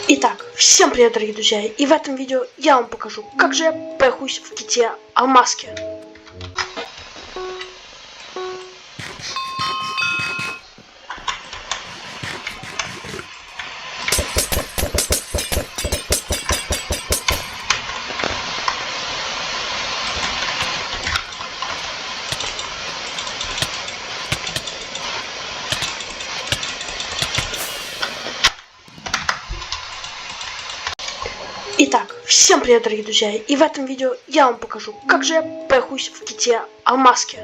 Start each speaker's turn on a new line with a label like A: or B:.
A: Итак, всем привет, дорогие друзья, и в этом видео я вам покажу, как же я пэхуюсь в GTA Алмазки. Итак, всем привет, дорогие друзья, и в этом видео я вам покажу, как же я пэхуюсь в GTA Алмазки.